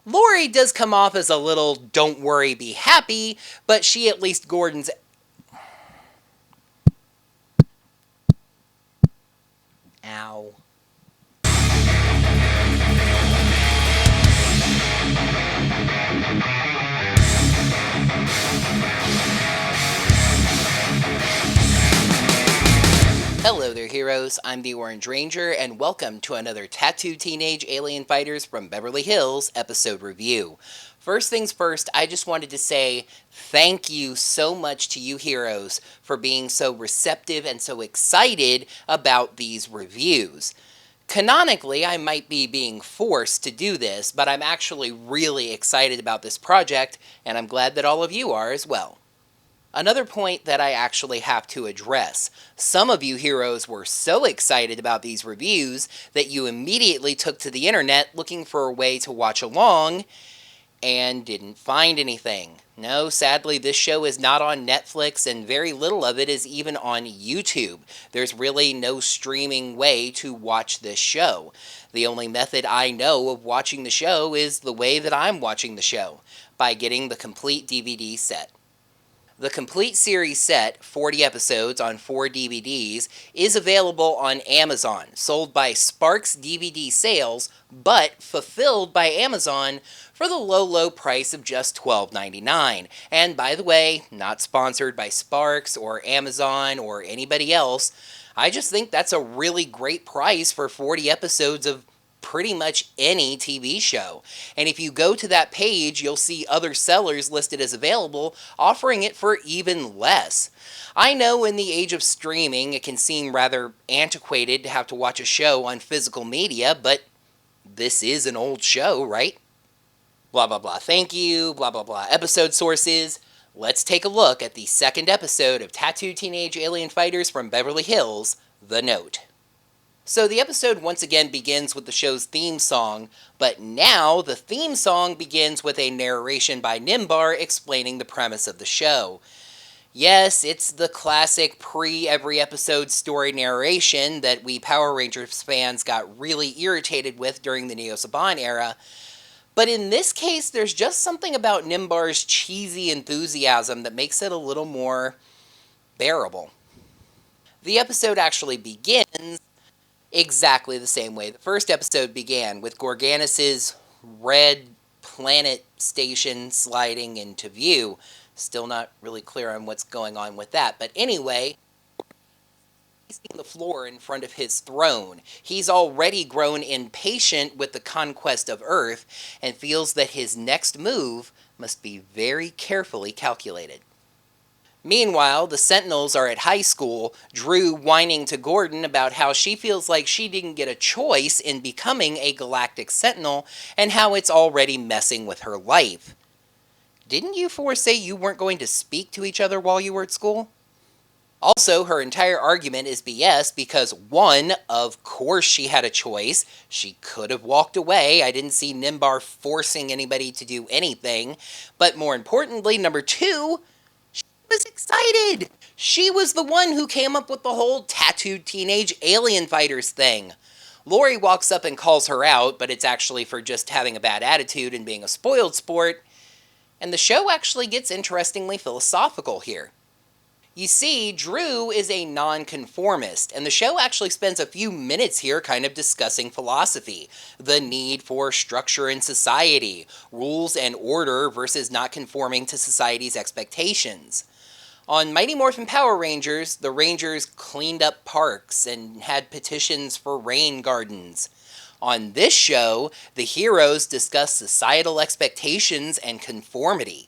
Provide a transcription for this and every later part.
Laurie does come off as a little don't worry, be happy, but she at least Gordon's... Ow. Hello there, heroes. I'm the Orange Ranger, and welcome to another Tattooed Teenage Alien Fighters from Beverly Hills episode review. First things first, I just wanted to say thank you so much to you heroes for being so receptive and so excited about these reviews. Canonically, I might be being forced to do this, but I'm actually really excited about this project, and I'm glad that all of you are as well. Another point that I actually have to address. Some of you heroes were so excited about these reviews that you immediately took to the internet looking for a way to watch along and didn't find anything. No, sadly, this show is not on Netflix and very little of it is even on YouTube. There's really no streaming way to watch this show. The only method I know of watching the show is the way that I'm watching the show, by getting the complete DVD set. The complete series set, 40 episodes on 4 DVDs, is available on Amazon, sold by Sparks DVD Sales, but fulfilled by Amazon for the low price of just $12.99. And by the way, not sponsored by Sparks or Amazon or anybody else. I just think that's a really great price for 40 episodes of pretty much any TV show. And if you go to that page, you'll see other sellers listed as available, offering it for even less. I know in the age of streaming, it can seem rather antiquated to have to watch a show on physical media, but this is an old show, right? Blah, blah, blah. Thank you. Blah, blah, blah. Episode sources. Let's take a look at the second episode of Tattooed Teenage Alien Fighters from Beverly Hills, The Note. So the episode once again begins with the show's theme song, but now the theme song begins with a narration by Nimbar explaining the premise of the show. Yes, it's the classic pre-every episode story narration that we Power Rangers fans got really irritated with during the Neo Saban era, but in this case there's just something about Nimbar's cheesy enthusiasm that makes it a little more bearable. The episode actually begins exactly the same way the first episode began, with Gorganis's red planet station sliding into view. Still not really clear on what's going on with that, but anyway, he's on the floor in front of his throne. He's already grown impatient with the conquest of Earth and feels that his next move must be very carefully calculated. Meanwhile, the Sentinels are at high school, Drew whining to Gordon about how she feels like she didn't get a choice in becoming a Galactic Sentinel and how it's already messing with her life. Didn't you four say you weren't going to speak to each other while you were at school? Also, her entire argument is BS because, one, of course she had a choice. She could have walked away. I didn't see Nimbar forcing anybody to do anything. But more importantly, number two, was excited. She was the one who came up with the whole Tattooed Teenage Alien Fighters thing. Laurie walks up and calls her out, but it's actually for just having a bad attitude and being a spoiled sport. And the show actually gets interestingly philosophical here. You see, Drew is a nonconformist, and the show actually spends a few minutes here kind of discussing philosophy, the need for structure in society, rules and order versus not conforming to society's expectations. On Mighty Morphin Power Rangers, the Rangers cleaned up parks and had petitions for rain gardens. On this show, the heroes discuss societal expectations and conformity.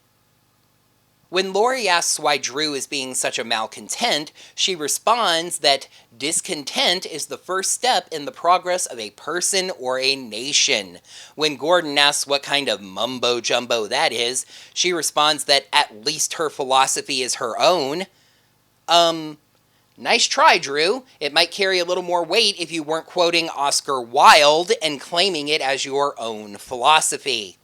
When Laurie asks why Drew is being such a malcontent, she responds that discontent is the first step in the progress of a person or a nation. When Gordon asks what kind of mumbo-jumbo that is, she responds that at least her philosophy is her own. Nice try, Drew. It might carry a little more weight if you weren't quoting Oscar Wilde and claiming it as your own philosophy.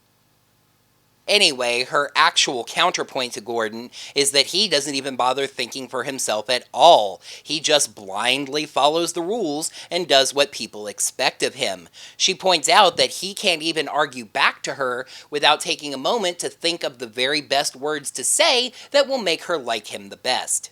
Anyway, her actual counterpoint to Gordon is that he doesn't even bother thinking for himself at all. He just blindly follows the rules and does what people expect of him. She points out that he can't even argue back to her without taking a moment to think of the very best words to say that will make her like him the best.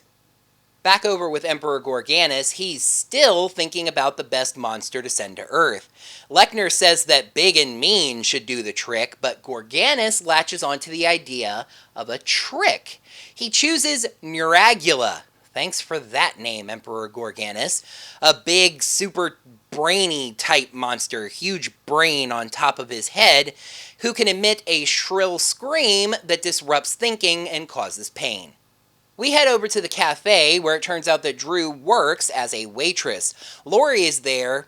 Back over with Emperor Gorganis, he's still thinking about the best monster to send to Earth. Lechner says that Big and Mean should do the trick, but Gorganis latches onto the idea of a trick. He chooses Neuragula. Thanks for that name, Emperor Gorganis. A big, super brainy type monster, huge brain on top of his head, who can emit a shrill scream that disrupts thinking and causes pain. We head over to the cafe, where it turns out that Drew works as a waitress. Laurie is there,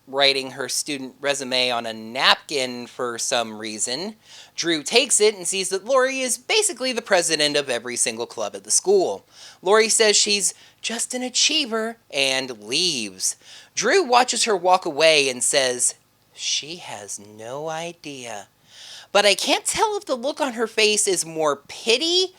writing her student resume on a napkin for some reason. Drew takes it and sees that Laurie is basically the president of every single club at the school. Laurie says she's just an achiever and leaves. Drew watches her walk away and says, "She has no idea." But I can't tell if the look on her face is more pity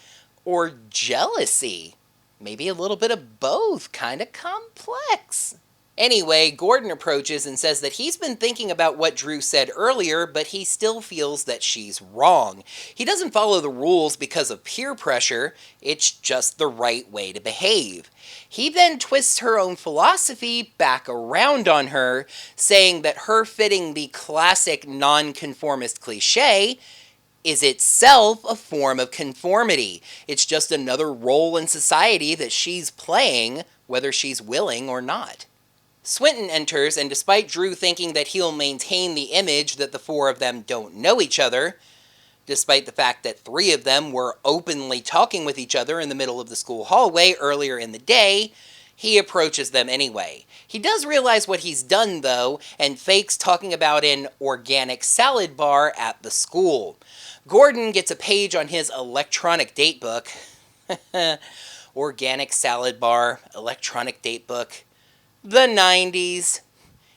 or jealousy. Maybe a little bit of both, kind of complex. Anyway, Gordon approaches and says that he's been thinking about what Drew said earlier, but he still feels that she's wrong. He doesn't follow the rules because of peer pressure, it's just the right way to behave. He then twists her own philosophy back around on her, saying that her fitting the classic nonconformist cliche is itself a form of conformity. It's just another role in society that she's playing, whether she's willing or not. Swinton enters, and despite Drew thinking that he'll maintain the image that the four of them don't know each other, despite the fact that three of them were openly talking with each other in the middle of the school hallway earlier in the day, he approaches them anyway. He does realize what he's done, though, and fakes talking about an organic salad bar at the school. Gordon gets a page on his electronic date book. Organic salad bar, electronic date book. The 90s.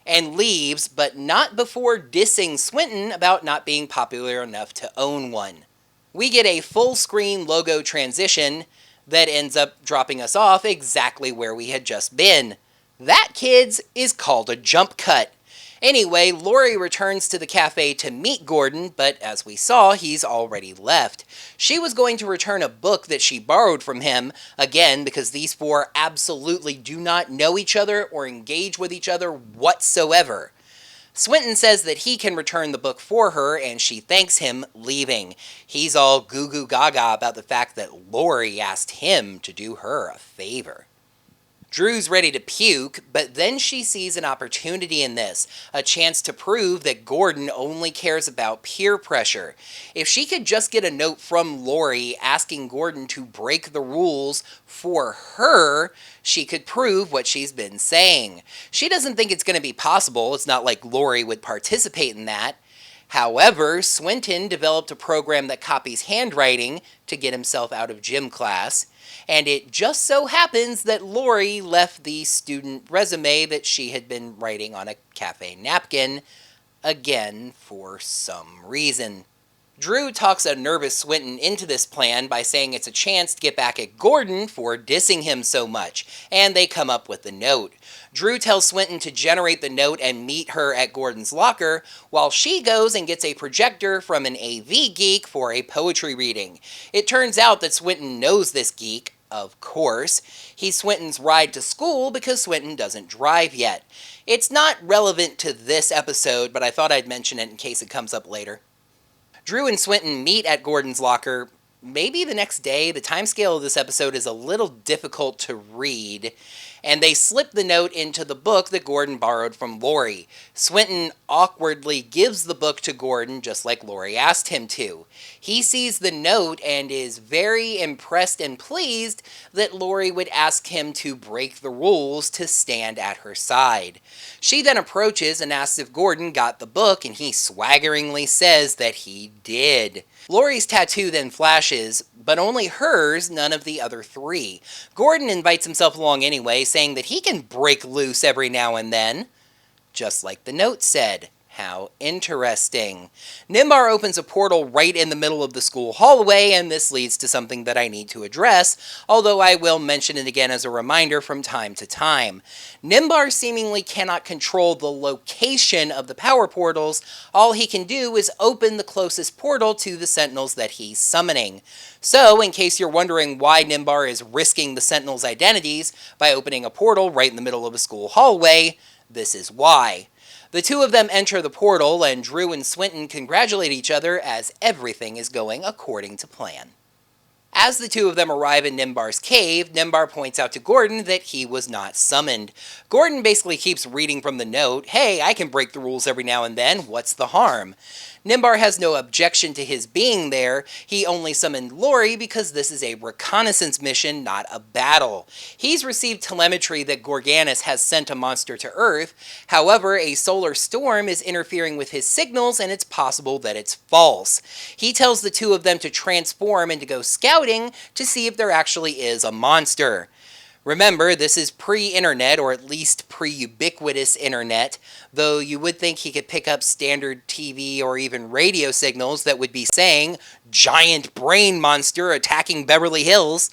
And leaves, but not before dissing Swinton about not being popular enough to own one. We get a full-screen logo transition that ends up dropping us off exactly where we had just been. That, kids, is called a jump cut. Anyway, Laurie returns to the cafe to meet Gordon, but as we saw, he's already left. She was going to return a book that she borrowed from him, again because these four absolutely do not know each other or engage with each other whatsoever. Swinton says that he can return the book for her, and she thanks him, leaving. He's all goo-goo gaga about the fact that Laurie asked him to do her a favor. Drew's ready to puke, but then she sees an opportunity in this, a chance to prove that Gordon only cares about peer pressure. If she could just get a note from Laurie asking Gordon to break the rules for her, she could prove what she's been saying. She doesn't think it's going to be possible. It's not like Laurie would participate in that. However, Swinton developed a program that copies handwriting to get himself out of gym class. And it just so happens that Laurie left the student resume that she had been writing on a cafe napkin, again for some reason. Drew talks a nervous Swinton into this plan by saying it's a chance to get back at Gordon for dissing him so much, and they come up with the note. Drew tells Swinton to generate the note and meet her at Gordon's locker, while she goes and gets a projector from an AV geek for a poetry reading. It turns out that Swinton knows this geek, of course. He's Swinton's ride to school because Swinton doesn't drive yet. It's not relevant to this episode, but I thought I'd mention it in case it comes up later. Drew and Swinton meet at Gordon's locker maybe the next day. The timescale of this episode is a little difficult to read, and they slip the note into the book that Gordon borrowed from Laurie. Swinton awkwardly gives the book to Gordon just like Laurie asked him to. He sees the note and is very impressed and pleased that Laurie would ask him to break the rules to stand at her side. She then approaches and asks if Gordon got the book, and he swaggeringly says that he did. Laurie's tattoo then flashes, but only hers, none of the other three. Gordon invites himself along anyway, saying that he can break loose every now and then, just like the note said. How interesting. Nimbar opens a portal right in the middle of the school hallway, and this leads to something that I need to address, although I will mention it again as a reminder from time to time. Nimbar seemingly cannot control the location of the power portals. All he can do is open the closest portal to the sentinels that he's summoning. So, in case you're wondering why Nimbar is risking the sentinels' identities by opening a portal right in the middle of a school hallway, this is why. The two of them enter the portal, and Drew and Swinton congratulate each other as everything is going according to plan. As the two of them arrive in Nimbar's cave, Nimbar points out to Gordon that he was not summoned. Gordon basically keeps reading from the note, "Hey, I can break the rules every now and then, what's the harm?" Nimbar has no objection to his being there. He only summoned Laurie because this is a reconnaissance mission, not a battle. He's received telemetry that Gorganus has sent a monster to Earth. However, a solar storm is interfering with his signals, and it's possible that it's false. He tells the two of them to transform and to go scouting to see if there actually is a monster. Remember, this is pre-internet, or at least pre-ubiquitous internet, though you would think he could pick up standard TV or even radio signals that would be saying, "Giant brain monster attacking Beverly Hills."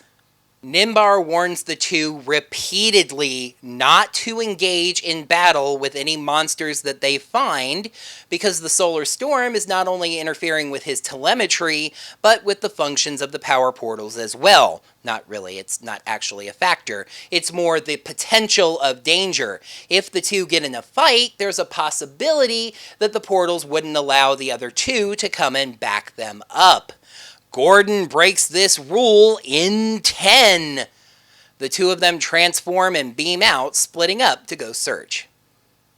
Nimbar warns the two repeatedly not to engage in battle with any monsters that they find, because the solar storm is not only interfering with his telemetry, but with the functions of the power portals as well. Not really, it's not actually a factor. It's more the potential of danger. If the two get in a fight, there's a possibility that the portals wouldn't allow the other two to come and back them up. Gordon breaks this rule in 10. The two of them transform and beam out, splitting up to go search.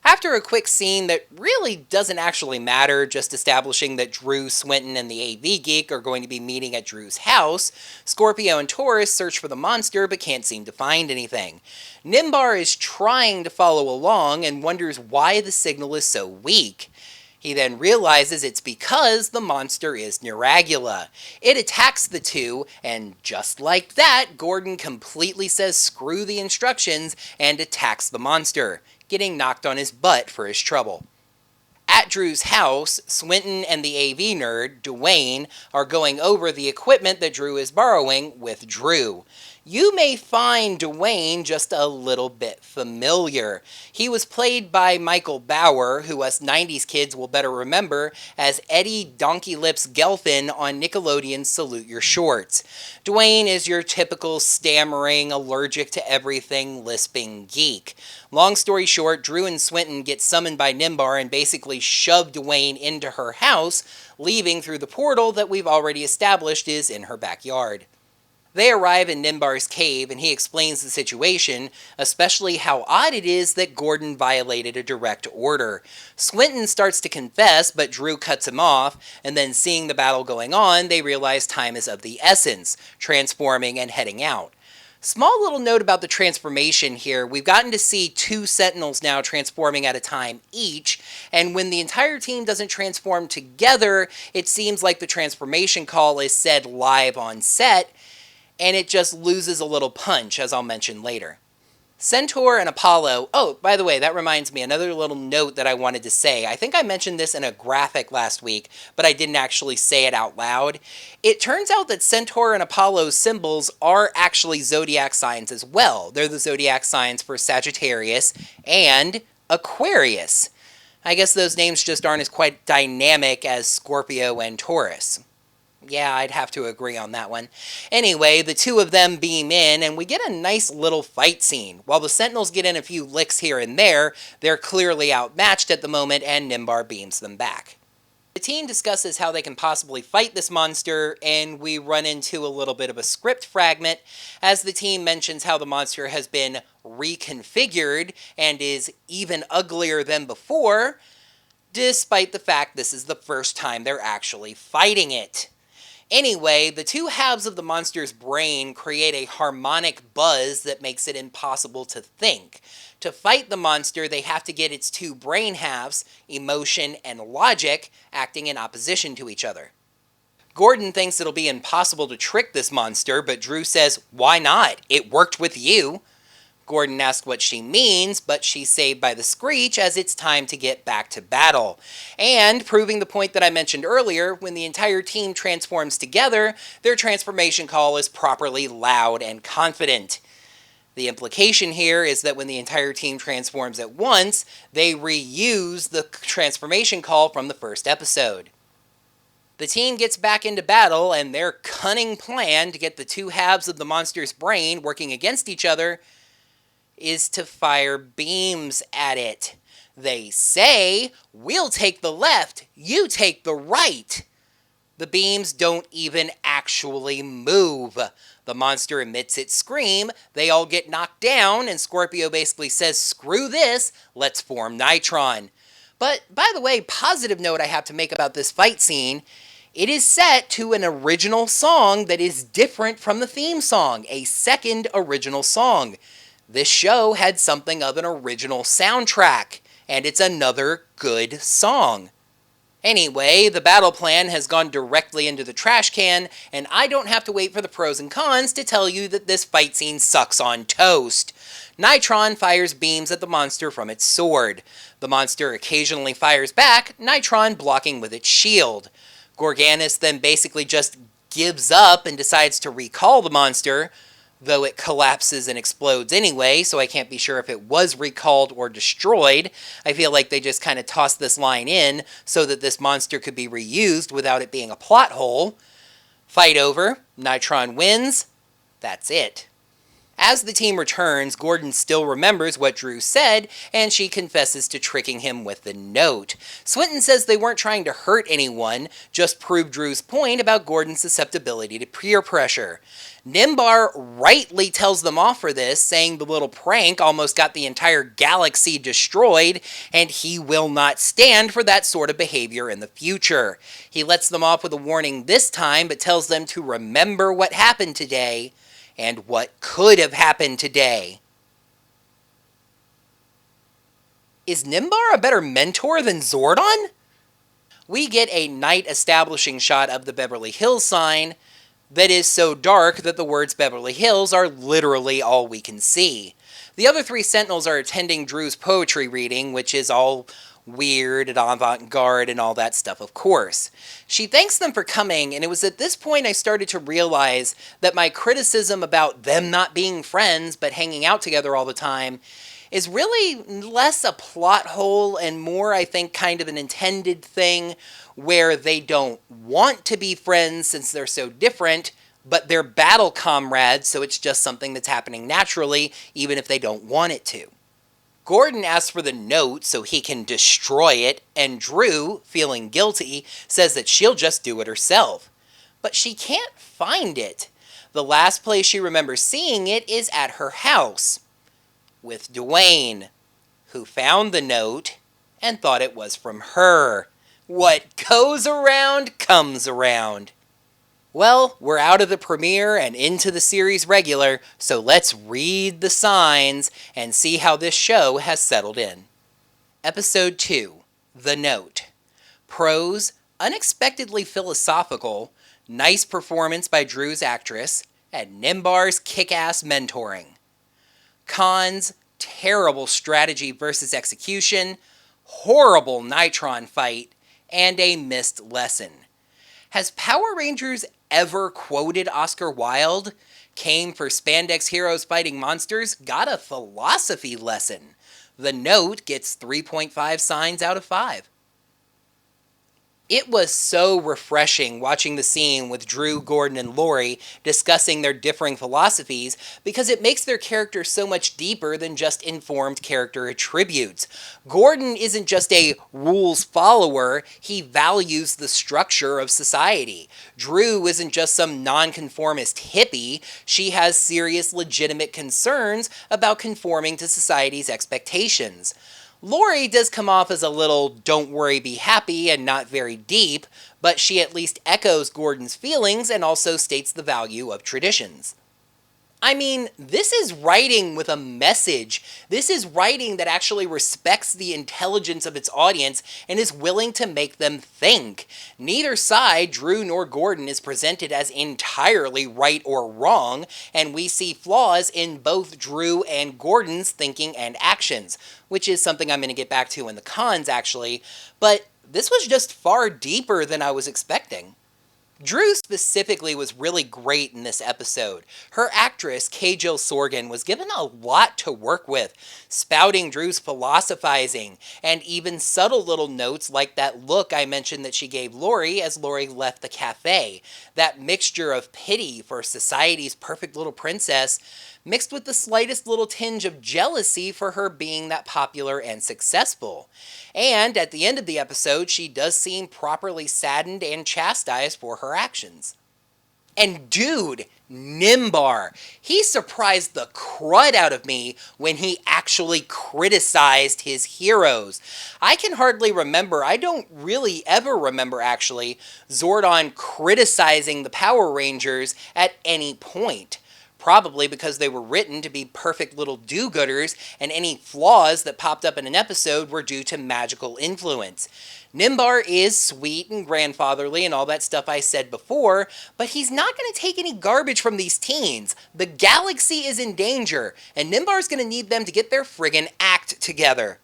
After a quick scene that really doesn't actually matter, just establishing that Drew, Swinton, and the AV Geek are going to be meeting at Drew's house, Scorpio and Taurus search for the monster but can't seem to find anything. Nimbar is trying to follow along and wonders why the signal is so weak. He then realizes it's because the monster is Neuragula. It attacks the two, and just like that, Gordon completely says screw the instructions and attacks the monster, getting knocked on his butt for his trouble. At Drew's house, Swinton and the AV nerd, Dwayne, are going over the equipment that Drew is borrowing with Drew. You may find Dwayne just a little bit familiar. He was played by Michael Bauer, who us 90s kids will better remember as Eddie Donkey Lips Gelfin on Nickelodeon's Salute Your Shorts. Dwayne is your typical stammering, allergic to everything, lisping geek. Long story short, Drew and Swinton get summoned by Nimbar and basically shove Dwayne into her house, leaving through the portal that we've already established is in her backyard. They arrive in Nimbar's cave, and he explains the situation, especially how odd it is that Gordon violated a direct order. Swinton starts to confess, but Drew cuts him off, and then seeing the battle going on, they realize time is of the essence, transforming and heading out. Small little note about the transformation here. We've gotten to see two Sentinels now transforming at a time each, and when the entire team doesn't transform together, it seems like the transformation call is said live on set, and it just loses a little punch, as I'll mention later. Centaur and Apollo, oh, by the way, that reminds me, another little note that I wanted to say. I think I mentioned this in a graphic last week, but I didn't actually say it out loud. It turns out that Centaur and Apollo's symbols are actually zodiac signs as well. They're the zodiac signs for Sagittarius and Aquarius. I guess those names just aren't as quite dynamic as Scorpio and Taurus. Yeah, I'd have to agree on that one. Anyway, the two of them beam in, and we get a nice little fight scene. While the Sentinels get in a few licks here and there, they're clearly outmatched at the moment, and Nimbar beams them back. The team discusses how they can possibly fight this monster, and we run into a little bit of a script fragment, as the team mentions how the monster has been reconfigured and is even uglier than before, despite the fact this is the first time they're actually fighting it. Anyway, the two halves of the monster's brain create a harmonic buzz that makes it impossible to think. To fight the monster, they have to get its two brain halves, emotion and logic, acting in opposition to each other. Gordon thinks it'll be impossible to trick this monster, but Drew says, "Why not? It worked with you." Gordon asks what she means, but she's saved by the screech as it's time to get back to battle. And, proving the point that I mentioned earlier, when the entire team transforms together, their transformation call is properly loud and confident. The implication here is that when the entire team transforms at once, they reuse the transformation call from the first episode. The team gets back into battle, and their cunning plan to get the two halves of the monster's brain working against each other is to fire beams at it. They say, "We'll take the left, you take the right." The beams don't even actually move. The monster emits its scream, they all get knocked down, and Scorpio basically says, "Screw this, let's form Nitron." But, by the way, positive note I have to make about this fight scene, it is set to an original song that is different from the theme song, a second original song. This show had something of an original soundtrack, and it's another good song. Anyway, the battle plan has gone directly into the trash can, and I don't have to wait for the pros and cons to tell you that this fight scene sucks on toast. Nitron fires beams at the monster from its sword. The monster occasionally fires back, Nitron blocking with its shield. Gorganus then basically just gives up and decides to recall the monster, though it collapses and explodes anyway, so I can't be sure if it was recalled or destroyed. I feel like they just kind of tossed this line in so that this monster could be reused without it being a plot hole. Fight over, Nitron wins, that's it. As the team returns, Gordon still remembers what Drew said, and she confesses to tricking him with the note. Swinton says they weren't trying to hurt anyone, just prove Drew's point about Gordon's susceptibility to peer pressure. Nimbar rightly tells them off for this, saying the little prank almost got the entire galaxy destroyed, and he will not stand for that sort of behavior in the future. He lets them off with a warning this time, but tells them to remember what happened today, and what could have happened today. Is Nimbar a better mentor than Zordon? We get a night establishing shot of the Beverly Hills sign that is so dark that the words Beverly Hills are literally all we can see. The other three Sentinels are attending Drew's poetry reading, which is all weird and avant-garde and all that stuff, of course. She thanks them for coming, and it was at this point I started to realize that my criticism about them not being friends but hanging out together all the time is really less a plot hole and more, I think, kind of an intended thing where they don't want to be friends since they're so different, but they're battle comrades, so it's just something that's happening naturally, even if they don't want it to. Gordon asks for the note so he can destroy it, and Drew, feeling guilty, says that she'll just do it herself. But she can't find it. The last place she remembers seeing it is at her house, with Dwayne, who found the note and thought it was from her. What goes around comes around. Well, we're out of the premiere and into the series regular, so let's read the signs and see how this show has settled in. Episode 2, The Note. Pros, unexpectedly philosophical, nice performance by Drew's actress, and Nimbar's kick-ass mentoring. Cons, terrible strategy versus execution, horrible Nitron fight, and a missed lesson. Has Power Rangers ever quoted Oscar Wilde? Came for spandex heroes fighting monsters, got a philosophy lesson. The Note gets 3.5 signs out of 5. It was so refreshing watching the scene with Drew, Gordon, and Laurie discussing their differing philosophies because it makes their characters so much deeper than just informed character attributes. Gordon isn't just a rules follower, he values the structure of society. Drew isn't just some nonconformist hippie, she has serious legitimate concerns about conforming to society's expectations. Laurie does come off as a little don't worry, be happy and not very deep, but she at least echoes Gordon's feelings and also states the value of traditions. I mean, this is writing with a message. This is writing that actually respects the intelligence of its audience and is willing to make them think. Neither side, Drew nor Gordon, is presented as entirely right or wrong, and we see flaws in both Drew and Gordon's thinking and actions, which is something I'm going to get back to in the cons, actually. But this was just far deeper than I was expecting. Drew specifically was really great in this episode. Her actress, K. Jill Sorgan, was given a lot to work with, spouting Drew's philosophizing, and even subtle little notes like that look I mentioned that she gave Laurie as Laurie left the cafe. That mixture of pity for society's perfect little princess, mixed with the slightest little tinge of jealousy for her being that popular and successful. And at the end of the episode, she does seem properly saddened and chastised for her actions. And dude, Nimbar, he surprised the crud out of me when he actually criticized his heroes. I can hardly remember, I don't really ever remember actually, Zordon criticizing the Power Rangers at any point. Probably because they were written to be perfect little do-gooders, and any flaws that popped up in an episode were due to magical influence. Nimbar is sweet and grandfatherly and all that stuff I said before, but he's not going to take any garbage from these teens. The galaxy is in danger, and Nimbar's going to need them to get their friggin' act together.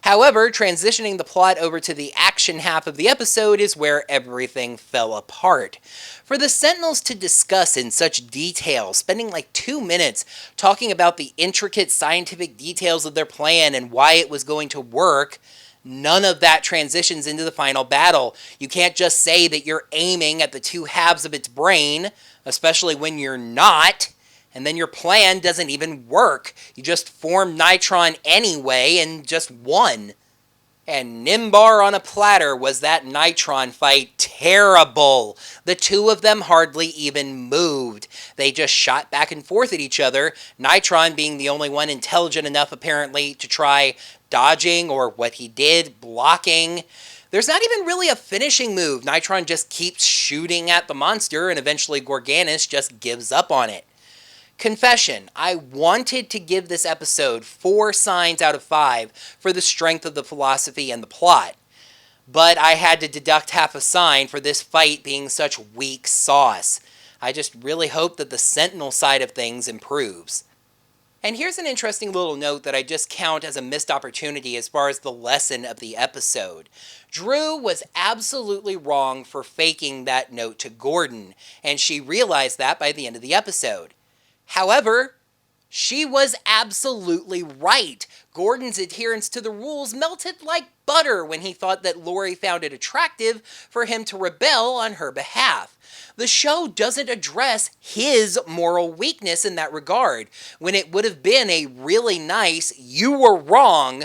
However, transitioning the plot over to the action half of the episode is where everything fell apart. For the Sentinels to discuss in such detail, spending like 2 minutes talking about the intricate scientific details of their plan and why it was going to work, none of that transitions into the final battle. You can't just say that you're aiming at the two halves of its brain, especially when you're not, and then your plan doesn't even work. You just formed Nitron anyway and just won. And Nimbar on a platter was that Nitron fight terrible. The two of them hardly even moved. They just shot back and forth at each other, Nitron being the only one intelligent enough apparently to try dodging, or what he did, blocking. There's not even really a finishing move. Nitron just keeps shooting at the monster and eventually Gorganis just gives up on it. Confession, I wanted to give this episode 4 signs out of 5 for the strength of the philosophy and the plot, but I had to deduct half a sign for this fight being such weak sauce. I just really hope that the Sentinel side of things improves. And here's an interesting little note that I just count as a missed opportunity as far as the lesson of the episode. Drew was absolutely wrong for faking that note to Gordon, and she realized that by the end of the episode. However, she was absolutely right. Gordon's adherence to the rules melted like butter when he thought that Laurie found it attractive for him to rebel on her behalf. The show doesn't address his moral weakness in that regard, when it would have been a really nice, you were wrong,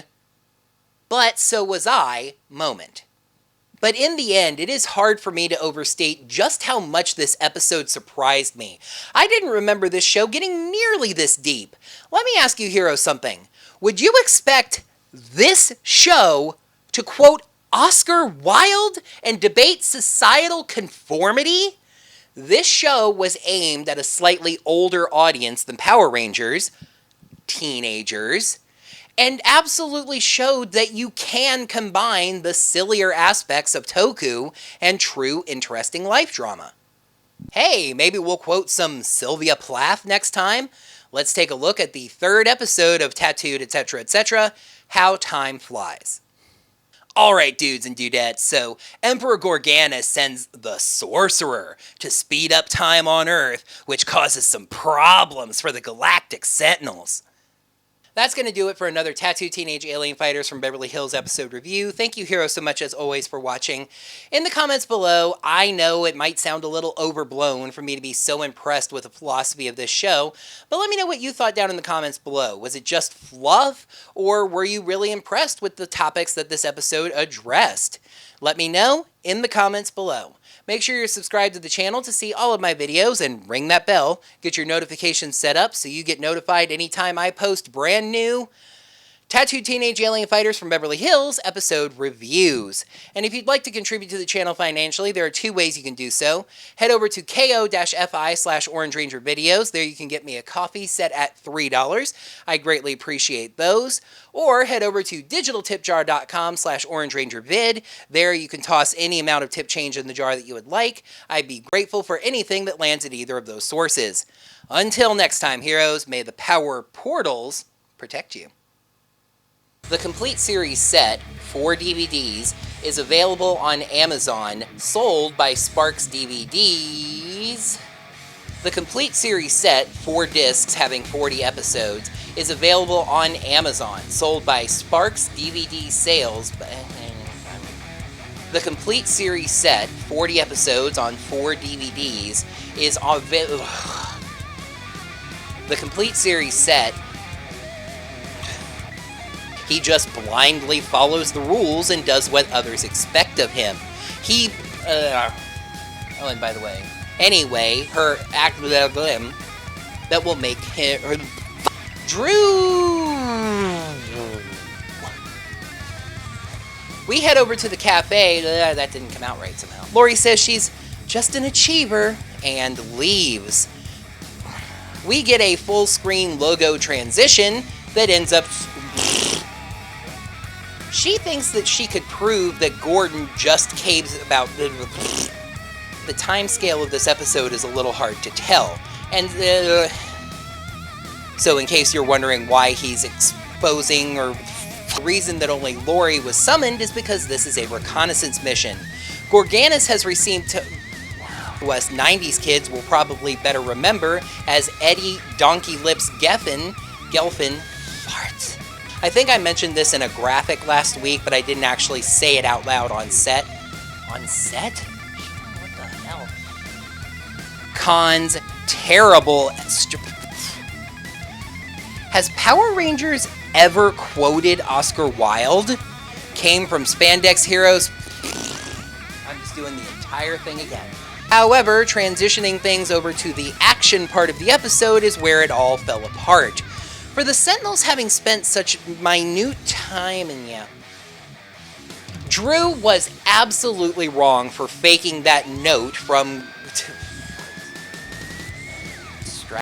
but so was I moment. But in the end, it is hard for me to overstate just how much this episode surprised me. I didn't remember this show getting nearly this deep. Let me ask you, Hero, something. Would you expect this show to quote Oscar Wilde and debate societal conformity? This show was aimed at a slightly older audience than Power Rangers, teenagers, and absolutely showed that you can combine the sillier aspects of Toku and true interesting life drama. Hey, maybe we'll quote some Sylvia Plath next time? Let's take a look at the 3rd episode of Tattooed, etc., etc., How Time Flies. Alright, dudes and dudettes, so Emperor Gorganis sends the Sorcerer to speed up time on Earth, which causes some problems for the Galactic Sentinels. That's going to do it for another Tattooed Teenage Alien Fighters from Beverly Hills episode review. Thank you, Hero, so much as always for watching. In the comments below, I know it might sound a little overblown for me to be so impressed with the philosophy of this show, but let me know what you thought down in the comments below. Was it just fluff, or were you really impressed with the topics that this episode addressed? Let me know in the comments below. Make sure you're subscribed to the channel to see all of my videos and ring that bell. Get your notifications set up so you get notified anytime I post brand new Tattooed Teenage Alien Fighters from Beverly Hills episode reviews. And if you'd like to contribute to the channel financially, there are two ways you can do so. Head over to ko-fi/Orange Ranger videos. There you can get me a coffee set at $3. I greatly appreciate those. Or head over to digitaltipjar.com/Orange Ranger vid. There you can toss any amount of tip change in the jar that you would like. I'd be grateful for anything that lands at either of those sources. Until next time, heroes, may the power portals protect you. The complete series set, 4 DVDs, is available on Amazon, sold by Sparks DVDs. The complete series set, 4 discs having 40 episodes, is available on Amazon, sold by Sparks DVD Sales. The complete series set, 40 episodes on 4 DVDs, is available. The complete series set. He just blindly follows the rules and does what others expect of him. Oh, and by the way, anyway, her act that will make him Drew. We head over to the cafe. That didn't come out right somehow. Laurie says she's just an achiever and leaves. We get a full screen logo transition that ends up. She thinks that she could prove that Gordon just caves about the time scale of this episode is a little hard to tell. And so in case you're wondering why he's exposing, or the reason that only Laurie was summoned is because this is a reconnaissance mission. Gorganus has received who us 90s kids will probably better remember as Eddie Donkey Lips Gelfin Farts. I think I mentioned this in a graphic last week, but I didn't actually say it out loud on set. On set? What the hell? Khan's terrible. Has Power Rangers ever quoted Oscar Wilde? Came from Spandex Heroes. I'm just doing the entire thing again. However, transitioning things over to the action part of the episode is where it all fell apart. For the Sentinels having spent such minute time Drew was absolutely wrong for faking that note from